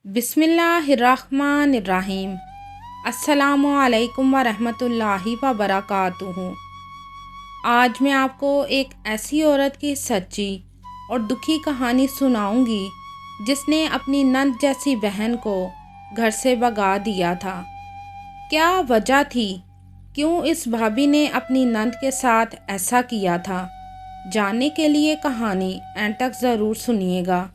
बिस्मिल्लाहिर्रहमानिर्रहीम। अस्सलामुअलैकुम वरहमतुल्लाहि वबरकातुहू। आज मैं आपको एक ऐसी औरत की सच्ची और दुखी कहानी सुनाऊंगी जिसने अपनी नंद जैसी बहन को घर से भगा दिया था। क्या वजह थी? क्यों इस भाभी ने अपनी नंद के साथ ऐसा किया था? जानने के लिए कहानी एंड तक ज़रूर सुनिएगा।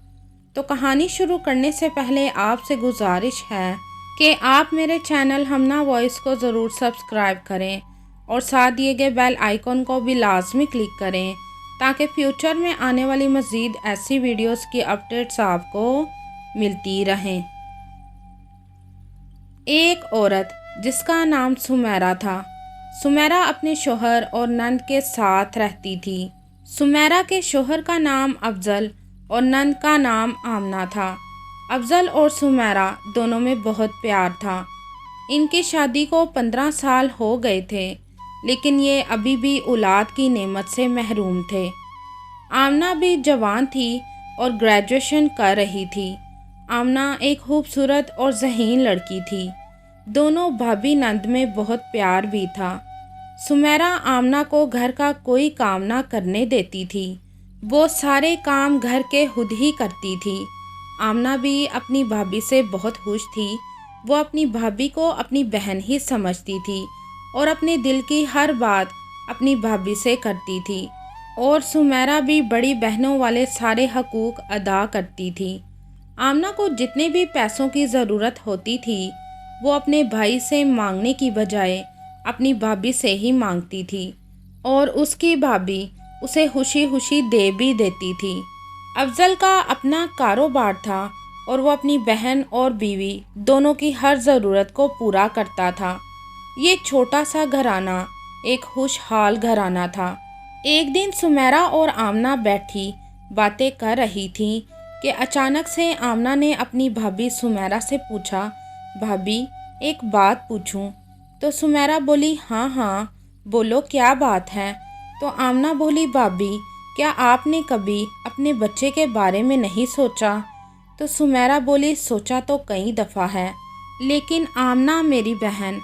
तो कहानी शुरू करने से पहले आपसे गुजारिश है कि आप मेरे चैनल हमना वॉइस को ज़रूर सब्सक्राइब करें और साथ दिए गए बेल आइकॉन को भी लाजमी क्लिक करें ताकि फ्यूचर में आने वाली मज़ीद ऐसी वीडियोस की अपडेट्स आपको मिलती रहें। एक औरत जिसका नाम सुमेरा था। सुमेरा अपने शोहर और नंद के साथ रहती थी। सुमेरा के शोहर का अफजल और नंद का नाम आमना था। अफजल और सुमेरा दोनों में बहुत प्यार था। इनकी शादी को 15 साल हो गए थे, लेकिन ये अभी भी औलाद की नेमत से महरूम थे। आमना भी जवान थी और ग्रेजुएशन कर रही थी। आमना एक खूबसूरत और ज़हीन लड़की थी। दोनों भाभी नंद में बहुत प्यार भी था। सुमेरा आमना को घर का कोई काम ना करने देती थी। वो सारे काम घर के खुद ही करती थी। आमना भी अपनी भाभी से बहुत खुश थी। वो अपनी भाभी को अपनी बहन ही समझती थी और अपने दिल की हर बात अपनी भाभी से करती थी। और सुमेरा भी बड़ी बहनों वाले सारे हकूक़ अदा करती थी। आमना को जितने भी पैसों की ज़रूरत होती थी वो अपने भाई से मांगने की बजाय अपनी भाभी से ही मांगती थी और उसकी भाभी उसे खुशी खुशी दे भी देती थी। अफजल का अपना कारोबार था और वो अपनी बहन और बीवी दोनों की हर ज़रूरत को पूरा करता था। ये छोटा सा घराना एक खुशहाल घराना था। एक दिन सुमेरा और आमना बैठी बातें कर रही थी कि अचानक से आमना ने अपनी भाभी सुमेरा से पूछा, भाभी एक बात पूछूं? तो सुमेरा बोली, हाँ हाँ बोलो, क्या बात है? तो आमना बोली, भाभी क्या आपने कभी अपने बच्चे के बारे में नहीं सोचा? तो सुमेरा बोली, सोचा तो कई दफ़ा है, लेकिन आमना मेरी बहन,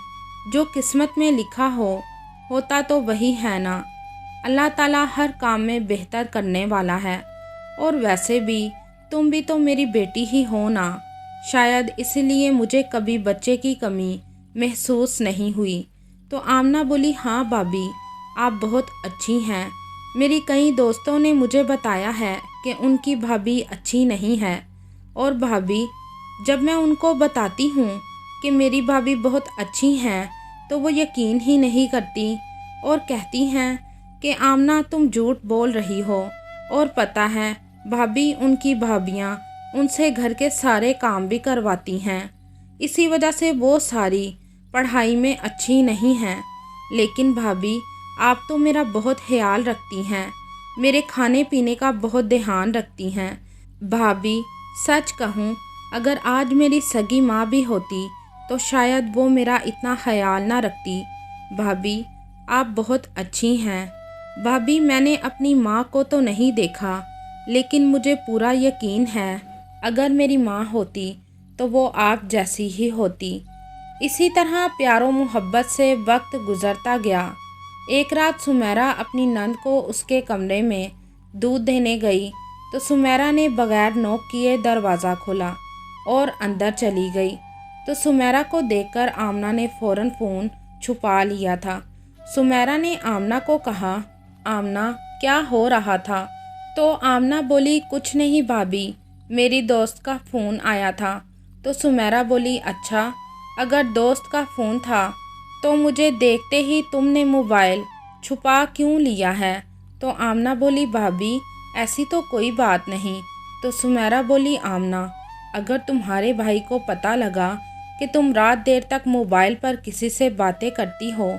जो किस्मत में लिखा होता तो वही है ना। अल्लाह ताला हर काम में बेहतर करने वाला है। और वैसे भी तुम भी तो मेरी बेटी ही हो ना, शायद इसलिए मुझे कभी बच्चे की कमी महसूस नहीं हुई। तो आमना बोली, हाँ भाभी आप बहुत अच्छी हैं। मेरी कई दोस्तों ने मुझे बताया है कि उनकी भाभी अच्छी नहीं है, और भाभी जब मैं उनको बताती हूँ कि मेरी भाभी बहुत अच्छी हैं तो वो यकीन ही नहीं करती और कहती हैं कि आमना तुम झूठ बोल रही हो। और पता है भाभी, उनकी भाभियाँ उनसे घर के सारे काम भी करवाती हैं, इसी वजह से वो सारी पढ़ाई में अच्छी नहीं हैं। लेकिन भाभी आप तो मेरा बहुत ख्याल रखती हैं, मेरे खाने पीने का बहुत ध्यान रखती हैं। भाभी सच कहूँ, अगर आज मेरी सगी माँ भी होती तो शायद वो मेरा इतना ख्याल ना रखती। भाभी आप बहुत अच्छी हैं। भाभी मैंने अपनी माँ को तो नहीं देखा, लेकिन मुझे पूरा यकीन है अगर मेरी माँ होती तो वो आप जैसी ही होती। इसी तरह प्यारो मोहब्बत से वक्त गुजरता गया। एक रात सुमेरा अपनी नंद को उसके कमरे में दूध देने गई तो सुमेरा ने बगैर नॉक किए दरवाज़ा खोला और अंदर चली गई। तो सुमेरा को देखकर आमना ने फ़ौरन फ़ोन छुपा लिया था। सुमेरा ने आमना को कहा, आमना क्या हो रहा था? तो आमना बोली, कुछ नहीं भाभी, मेरी दोस्त का फ़ोन आया था। तो सुमेरा बोली, अच्छा अगर दोस्त का फ़ोन था तो मुझे देखते ही तुमने मोबाइल छुपा क्यों लिया है? तो आमना बोली, भाभी ऐसी तो कोई बात नहीं। तो सुमेरा बोली, आमना अगर तुम्हारे भाई को पता लगा कि तुम रात देर तक मोबाइल पर किसी से बातें करती हो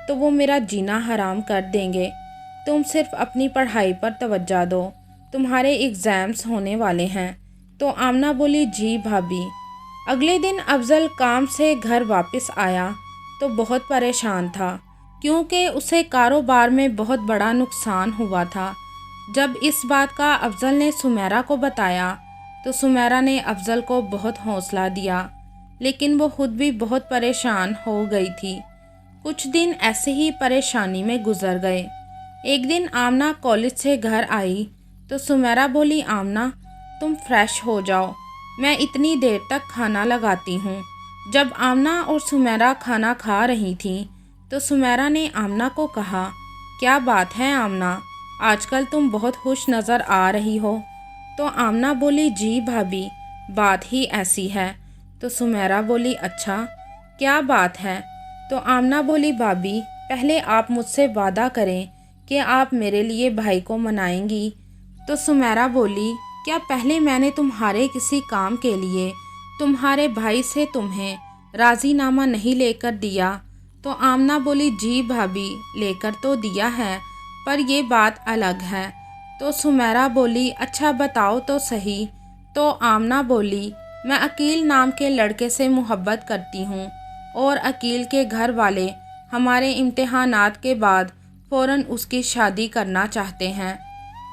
तो वो मेरा जीना हराम कर देंगे। तुम सिर्फ अपनी पढ़ाई पर तवज्जो दो, तुम्हारे एग्ज़ाम्स होने वाले हैं। तो आमना बोली, जी भाभी। अगले दिन अफजल काम से घर वापस आया तो बहुत परेशान था, क्योंकि उसे कारोबार में बहुत बड़ा नुकसान हुआ था। जब इस बात का अफजल ने सुमेरा को बताया تو سمیرہ نے افضل کو بہت حوصلہ دیا، لیکن وہ خود بھی بہت پریشان ہو گئی تھی۔ کچھ دن ایسے ہی پریشانی میں گزر گئے۔ ایک دن آمنہ کالج سے گھر آئی تو سمیرہ بولی، آمنہ تم فریش ہو جاؤ، میں اتنی دیر تک کھانا لگاتی ہوں۔ جب آمنہ اور سمیرہ کھانا کھا رہی تھیں تو سمیرہ نے آمنہ کو کہا، کیا بات ہے آمنہ، آج کل تم بہت خوش نظر آ رہی ہو؟ تو آمنہ بولی، جی بھابھی، بات ہی ایسی ہے۔ تو سمیرہ بولی، اچھا کیا بات ہے؟ تو آمنہ بولی، بھابھی پہلے آپ مجھ سے وعدہ کریں کہ آپ میرے لیے بھائی کو منائیں گی۔ تو سمیرہ بولی، کیا پہلے میں نے تمہارے کسی کام کے لیے تمہارے بھائی سے تمہیں راضی نامہ نہیں لے کر دیا؟ تو آمنہ بولی، جی بھابھی لے کر تو دیا ہے، پر یہ بات الگ ہے۔ تو سمیرہ بولی، اچھا بتاؤ تو صحیح۔ تو آمنہ بولی، میں عقیل نام کے لڑکے سے محبت کرتی ہوں اور عقیل کے گھر والے ہمارے امتحانات کے بعد فوراً اس کی شادی کرنا چاہتے ہیں۔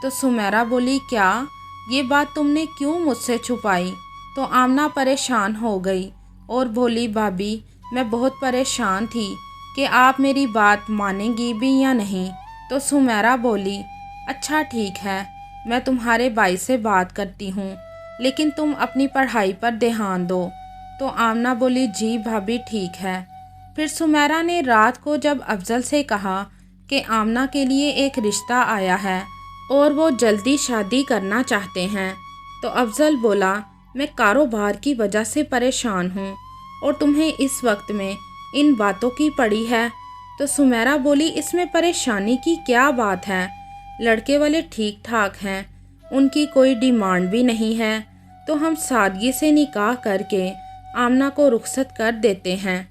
تو سمیرہ بولی، کیا یہ بات تم نے کیوں مجھ سے چھپائی؟ تو آمنہ پریشان ہو گئی اور بولی، بھابھی میں بہت پریشان تھی کہ آپ میری بات مانیں گی بھی یا نہیں۔ تو سمیرہ بولی، اچھا ٹھیک ہے، میں تمہارے بھائی سے بات کرتی ہوں، لیکن تم اپنی پڑھائی پر دھیان دو۔ تو آمنہ بولی، جی بھابھی ٹھیک ہے۔ پھر سمیرہ نے رات کو جب افضل سے کہا کہ آمنہ کے لیے ایک رشتہ آیا ہے اور وہ جلدی شادی کرنا چاہتے ہیں، تو افضل بولا، میں کاروبار کی وجہ سے پریشان ہوں اور تمہیں اس وقت میں ان باتوں کی پڑی ہے۔ تو سمیرہ بولی، اس میں پریشانی کی کیا بات ہے؟ لڑکے والے ٹھیک ٹھاک ہیں، ان کی کوئی ڈیمانڈ بھی نہیں ہے، تو ہم سادگی سے نکاح کر کے آمنہ کو رخصت کر دیتے ہیں۔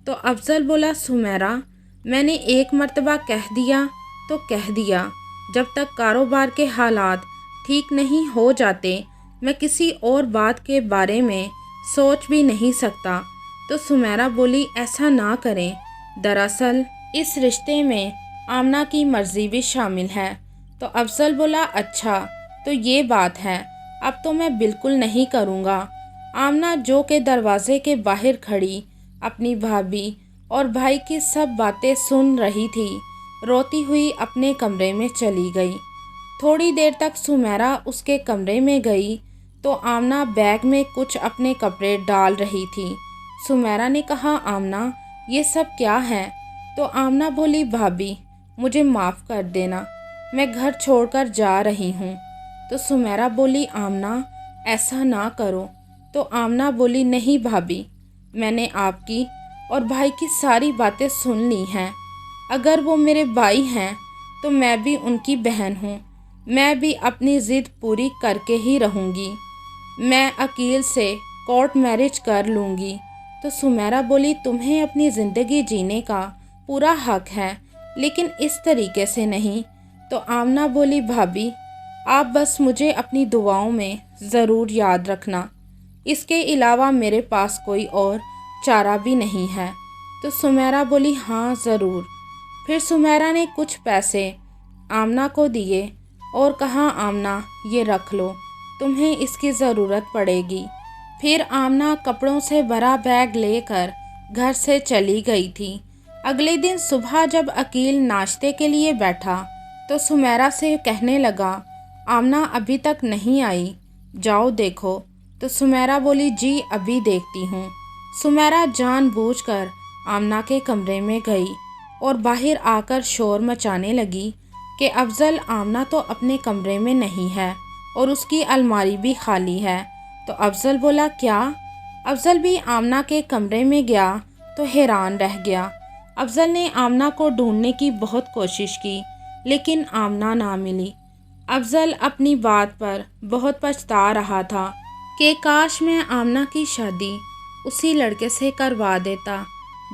تو افضل بولا، سمیرہ میں نے ایک مرتبہ کہہ دیا تو کہہ دیا، جب تک کاروبار کے حالات ٹھیک نہیں ہو جاتے میں کسی اور بات کے بارے میں سوچ بھی نہیں سکتا۔ تو سمیرہ بولی، ایسا نہ کریں، دراصل اس رشتے میں آمنہ کی مرضی بھی شامل ہے۔ تو افضل بولا، اچھا تو یہ بات ہے، اب تو میں بالکل نہیں کروں گا۔ آمنہ جو کہ دروازے کے باہر کھڑی اپنی بھابھی اور بھائی کی سب باتیں سن رہی تھی، روتی ہوئی اپنے کمرے میں چلی گئی۔ تھوڑی دیر تک سمیرہ اس کے کمرے میں گئی تو آمنہ بیگ میں کچھ اپنے کپڑے ڈال رہی تھی۔ سمیرہ نے کہا، آمنہ یہ سب کیا ہے؟ تو آمنہ بولی، بھابھی مجھے معاف کر دینا، میں گھر چھوڑ کر جا رہی ہوں۔ تو سمیرہ بولی، آمنہ ایسا نہ کرو۔ تو آمنہ بولی، نہیں بھابھی، میں نے آپ کی اور بھائی کی ساری باتیں سن لی ہیں، اگر وہ میرے بھائی ہیں تو میں بھی ان کی بہن ہوں، میں بھی اپنی ضد پوری کر کے ہی رہوں گی، میں عقیل سے کورٹ میرج کر لوں گی۔ تو سمیرہ بولی، تمہیں اپنی زندگی جینے کا پورا حق ہے، لیکن اس طریقے سے نہیں۔ تو آمنہ بولی، بھابھی آپ بس مجھے اپنی دعاؤں میں ضرور یاد رکھنا، اس کے علاوہ میرے پاس کوئی اور چارہ بھی نہیں ہے۔ تو سمیرہ بولی، ہاں ضرور۔ پھر سمیرہ نے کچھ پیسے آمنہ کو دیے اور کہا، آمنہ یہ رکھ لو، تمہیں اس کی ضرورت پڑے گی۔ پھر آمنہ کپڑوں سے بھرا بیگ لے کر گھر سے چلی گئی تھی۔ اگلے دن صبح جب عقیل ناشتے کے لیے بیٹھا تو سمیرہ سے کہنے لگا، آمنہ ابھی تک نہیں آئی، جاؤ دیکھو۔ تو سمیرہ بولی، جی ابھی دیکھتی ہوں۔ سمیرہ جان بوجھ کر آمنہ کے کمرے میں گئی اور باہر آ کر شور مچانے لگی کہ افضل آمنہ تو اپنے کمرے میں نہیں ہے اور اس کی الماری بھی خالی ہے۔ تو افضل بولا، کیا؟ افضل بھی آمنہ کے کمرے میں گیا تو حیران رہ گیا۔ افضل نے آمنہ کو ڈھونڈنے کی بہت کوشش کی لیکن آمنہ نہ ملی۔ افضل اپنی بات پر بہت پچھتا رہا تھا کہ کاش میں آمنہ کی شادی اسی لڑکے سے کروا دیتا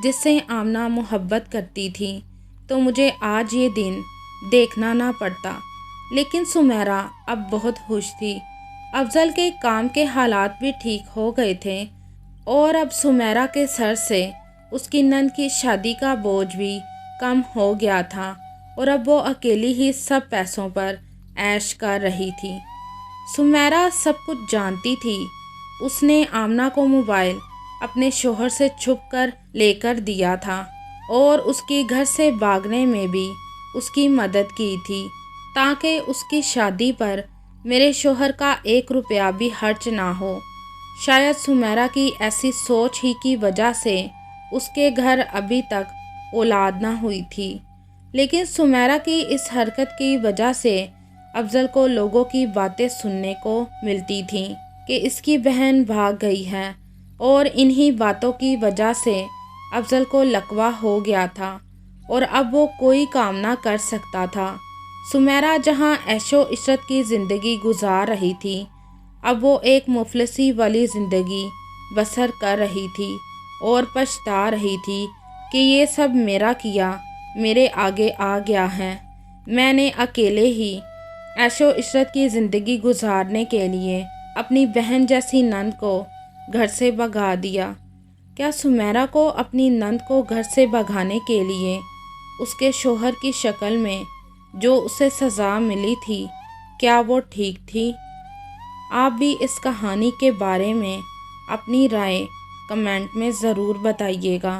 جس سے آمنہ محبت کرتی تھی، تو مجھے آج یہ دن دیکھنا نہ پڑتا۔ لیکن سمیرہ اب بہت خوش تھی، افضل کے کام کے حالات بھی ٹھیک ہو گئے تھے اور اب سمیرہ کے سر سے اس کی نند کی شادی کا بوجھ بھی کم ہو گیا تھا اور اب وہ اکیلی ہی سب پیسوں پر عیش کر رہی تھی۔ सुमेरा सब कुछ जानती थी। उसने आमना को मोबाइल अपने शोहर से छुप कर लेकर दिया था और उसकी घर से भागने में भी उसकी मदद की थी, ताकि उसकी शादी पर मेरे शोहर का 1 रुपया भी खर्च ना हो। शायद सुमेरा की ऐसी सोच ही की वजह से उसके घर अभी तक औलाद ना हुई थी। लेकिन सुमेरा की इस हरकत की वजह से अफजल को लोगों की बातें सुनने को मिलती थीं कि इसकी बहन भाग गई है, और इन्हीं बातों की वजह से अफजल को लकवा हो गया था और अब वो कोई काम ना कर सकता था। सुमेरा जहां ऐशो इशरत की ज़िंदगी गुजार रही थी, अब वो एक मुफलिसी वाली ज़िंदगी बसर कर रही थी और पछता रही थी कि ये सब मेरा किया मेरे आगे आ गया है। मैंने अकेले ही ऐशो इशरत की ज़िंदगी गुजारने के लिए अपनी बहन जैसी नंद को घर से भगा दिया। क्या सुमेरा को अपनी नंद को घर से भगाने के लिए उसके शोहर की शक्ल में जो उसे सज़ा मिली थी, क्या वो ठीक थी? आप भी इस कहानी के बारे में अपनी राय कमेंट में ज़रूर बताइएगा।